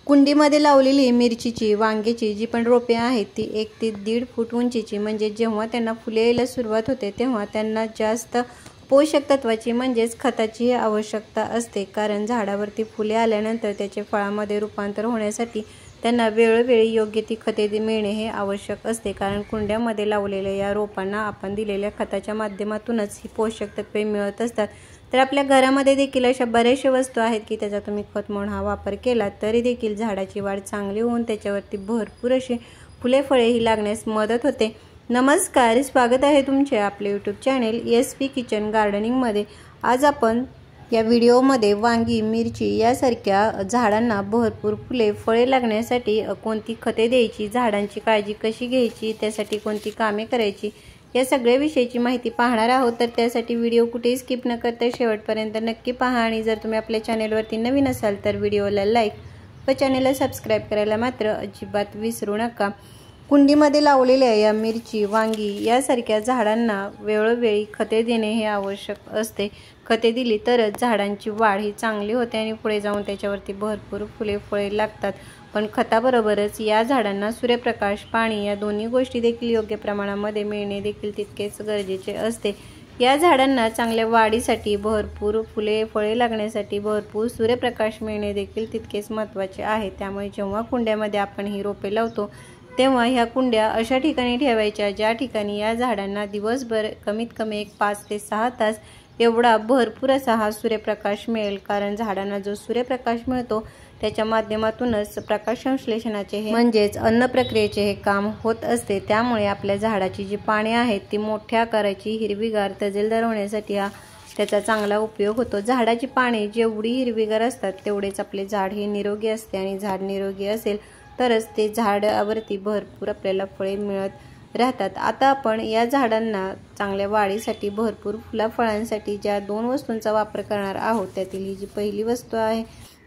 कुंडीमध्ये लावलेली मिरचीची, वांग्याची जी पण रोपे आहेत ती 1 ते 1.5 फूट उंचीची, म्हणजे जेव्हा त्यांना फुले यायला सुरुवात होते तेव्हा त्यांना जास्त पोषक तत्वाची म्हणजेच खताची आवश्यकता असते। कारण झाडावरती फुले आल्यानंतर त्याचे फळामध्ये रूपांतर होण्यासाठी त्यांना वेळोवेळी योग्य ती खते मिळणे हे आवश्यक असते। कारण कुंड्यामध्ये लावलेल्या या रोपांना आपण दिलेल्या खताच्या माध्यमातूनच ही पोषक तत्वे मिळत असतात। तर आपल्या घरामध्ये देखील अशा बऱ्याचशा वस्तू आहेत की त्याचा तुम्ही खत म्हणून हा वापर केला तरी देखील झाडाची वाढ चांगली होऊन त्याच्यावरती भरपूर अशी फुले फळे ही लागण्यास मदत होते। नमस्कार, स्वागत आहे तुमचे आपले YouTube channel SP kitchen gardening मध्ये। आज आपण या व्हिडिओमध्ये वांगी, मिरची यासारख्या झाडांना भरपूर फुले फळे लागण्यासाठी कोणती खते द्यायची, झाडांची काळजी कशी घ्यायची, त्यासाठी कोणती कामे करायची या सगळ्या विषयीची माहिती पाहणार आहोत। तर त्यासाठी व्हिडिओ कुठेही स्किप न करता शेवटपर्यंत नक्की पहा आणि जर तुम्ही आपल्या चॅनेलवरती नवीन असाल तर व्हिडिओला लाईक व चॅनेलला सबस्क्राइब करायला मात्र अजिबात विसरू नका। कुंडीमध्ये लावलेल्या या मिरची, वांगी यासारख्या झाडांना वेळोवेळी खते देणे हे आवश्यक असते। खते दिली तरच झाडांची वाढ ही चांगली होते आणि पुढे जाऊन त्याच्यावरती भरपूर फुले फळे लागतात। पण खताबरोबरच या झाडांना सूर्यप्रकाश, पाणी या दोन्ही गोष्टी देखील योग्य प्रमाणामध्ये मिळणे देखील तितकेच गरजेचे असते। या झाडांना चांगल्या वाढीसाठी, भरपूर फुले फळे लागण्यासाठी भरपूर सूर्यप्रकाश मिळणे देखील तितकेच महत्त्वाचे आहे। त्यामुळे जेव्हा कुंड्यामध्ये आपण ही रोपे लावतो तेव्हा ह्या कुंड्या अशा ठिकाणी ठेवायच्या ज्या ठिकाणी या झाडांना दिवसभर कमीत कमी 5 ते 6 तास एवढा भरपूर असा हा सूर्यप्रकाश मिळेल। कारण झाडांना जो सूर्यप्रकाश मिळतो त्याच्या माध्यमातूनच प्रकाश संश्लेषणाचे हे म्हणजेच अन्न प्रक्रियेचे हे काम होत असते। त्यामुळे आपल्या झाडाची जी पाने आहेत ती मोठ्या आकाराची, हिरवीगार, तजेलदार होण्यासाठी हा त्याचा चांगला उपयोग होतो। झाडाची पाने जेवढी हिरवीगार असतात तेवढेच आपले झाड हे निरोगी असते आणि झाड निरोगी असेल तरच ते झाडावरती भरपूर आपल्याला फळे मिळत राहतात। आता आपण या झाडांना चांगल्या वाढीसाठी, भरपूर फुलाफळांसाठी ज्या 2 वस्तूंचा वापर करणार आहोत त्यातील ही जी पहिली वस्तू आहे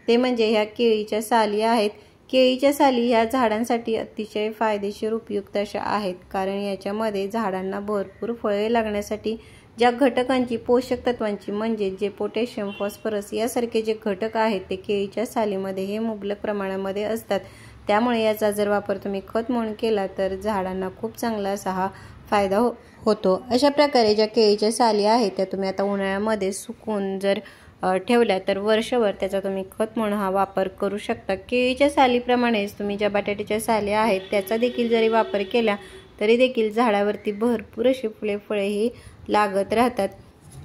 ते म्हणजे ह्या केळीच्या साली आहेत। केळीच्या साली ह्या झाडांसाठी अतिशय फायदेशीर उपयुक्त अशा आहेत। कारण याच्यामध्ये झाडांना भरपूर फळे लागण्यासाठी ज्या घटकांची, पोषक तत्वांची म्हणजे जे पोटॅशियम, फॉस्फरस यासारखे जे घटक आहेत ते केळीच्या सालीमध्ये हे मुबलक प्रमाणामध्ये असतात। त्यामुळे याचा जर वापर तुम्ही खत म्हणून केला तर झाडांना खूप चांगला असा हा फायदा होतो। अशा प्रकारे ज्या केळीच्या साली आहेत त्या तुम्ही आता उन्हाळ्यामध्ये सुकवून जर ठेवल्या तर वर्षभर त्याचा तुम्ही खत म्हणून हा वापर करू शकता। केळीच्या सालीप्रमाणेच तुम्ही ज्या बटाट्याच्या साली आहेत त्याचा देखील जरी वापर केला तरी देखील झाडावरती भरपूर अशी फुले फळे ही लागत राहतात।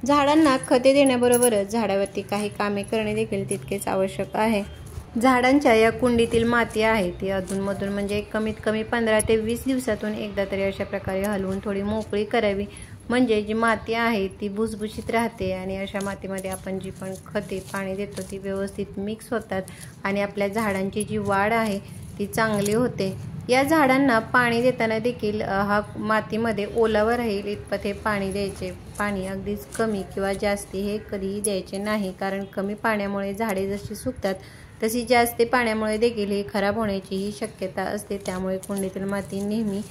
झाडांना खते देण्याबरोबरच झाडावरती काही कामे करणे देखील तितकेच आवश्यक आहे। झाडांच्या या कुंडीतील माती आहे ती अधूनमधून म्हणजे कमीत कमी 15 ते 20 दिवसातून एकदा तरी अशा प्रकारे हलवून थोडी मोकळी करावी, म्हणजे जी माती आहे ती भुसभुशीत राहते आणि अशा मातीमध्ये आपण जी पण खते, पाणी देतो ती व्यवस्थित मिक्स होतात आणि आपल्या झाडांची जी वाढ आहे ती चांगली होते। या झाडांना पाणी देताना देखील हा मातीमध्ये ओलावा राहील इतपत हे पाणी द्यायचे। पाणी अगदीच कमी किंवा जास्ती हे कधीही द्यायचे नाही। कारण कमी पाण्यामुळे झाडे जशी सुकतात तशी जास्त पाण्यामुळे देखील हे खराब होण्याची ही शक्यता असते। त्यामुळे कुंडीतील माती नेहमी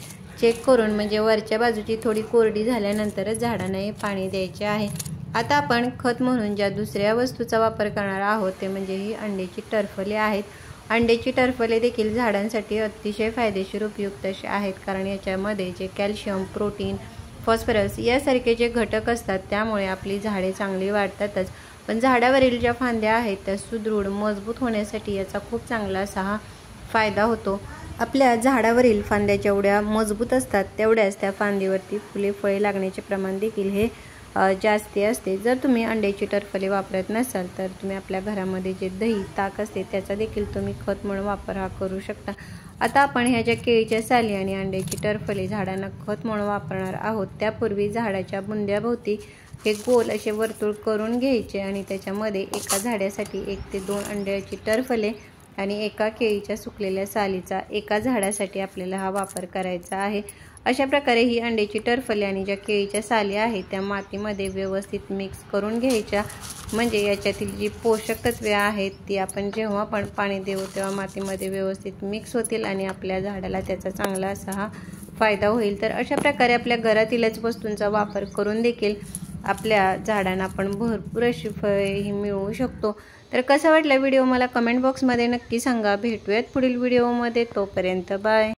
चेक करून म्हणजे वरच्या बाजूची थोडी कोरडी झाल्यानंतरच झाडांना हे पाणी द्यायचे आहे। आता आपण खत म्हणून ज्या दुसऱ्या वस्तूचा वापर करणार आहोत ते म्हणजे ही अंड्याची टरफले आहेत। अंड्याची टरफले देखील झाडांसाठी अतिशय फायदेशीर उपयुक्त असे आहेत। कारण याच्यामध्ये जे कॅल्शियम, प्रोटीन, फॉस्फरस यासारखे जे घटक असतात त्यामुळे आपली झाडे चांगली वाढतातच, पण झाडावरील ज्या फांद्या आहेत त्या सुदृढ, मजबूत होण्यासाठी याचा खूप चांगला असा हा फायदा होतो। आपल्या झाडावरील फांद्या जेवढ्या मजबूत असतात तेवढ्याच त्या फांदीवरती फुले फळे लागण्याचे प्रमाण देखील हे जास्ती असते। जर तुम्ही अंड्याची टरफले वापरत नसाल तर तुम्ही आपल्या घरामध्ये जे दही, ताक असते त्याचा देखील तुम्ही खत म्हणून वापर हा करू शकता। आता आपण ह्या ज्या केळीच्या साली आणि अंड्याची टरफले झाडांना खत म्हणून वापरणार आहोत त्यापूर्वी झाडाच्या बुंद्याभोवती हे गोल असे वर्तुळ करून घ्यायचे आणि त्याच्यामध्ये एका झाडासाठी 1 ते 2 अंड्याची टरफले आणि एका केळीच्या सुकलेल्या सालीचा एका झाडासाठी आपल्याला हा वापर करायचा आहे। अशा प्रकारे ही अंड्याची टरफले आणि ज्या केळीच्या साली आहेत त्या मातीमध्ये व्यवस्थित मिक्स करून घ्यायच्या, म्हणजे याच्यातील जी पोषक तत्वे आहेत ती आपण जेव्हा पण पाणी देऊ तेव्हा मातीमध्ये व्यवस्थित मिक्स होतील आणि आपल्या झाडाला त्याचा चांगला असा हा फायदा होईल। तर अशा प्रकारे आपल्या घरातीलच वस्तूंचा वापर करून देखील आपल्या झाडांना आपण भरपूर अशी फळेही मिळवू शकतो। तर कसा वाटला व्हिडिओ मला कमेंट बॉक्समध्ये नक्की सांगा। भेटूयात पुढील व्हिडिओमध्ये, तोपर्यंत बाय।